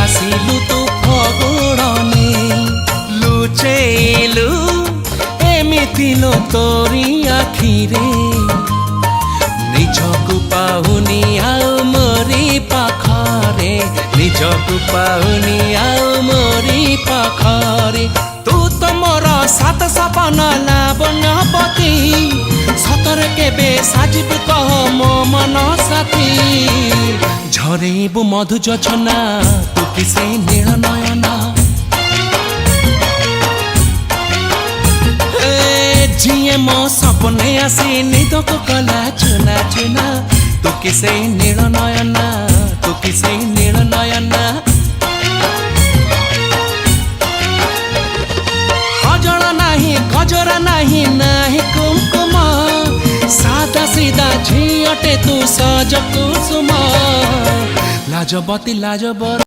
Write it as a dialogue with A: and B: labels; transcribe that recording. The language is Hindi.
A: आसिलु तू फगुड़ने लुचेलु एमिति लो तोरी आखिरे निजकु पाहुनी आउ मोरी पाखरे निजकु पाहुनी आउ मोरी पाखरे तू तो मोर सात सपना लावण्यपति सतर केबे साजिबु कह मो मन साथी झरेबु मधु जोछना तू किसे नील नयना जिए मो सपने आसी निदको कला चुना चुना तू किसे नील नयना तू किसे नील नयना अजड़ा नहीं गजरा नहीं नाही कुमकुम सादा सीधा झियटे तू सज कुसुम लाजबती लाजबर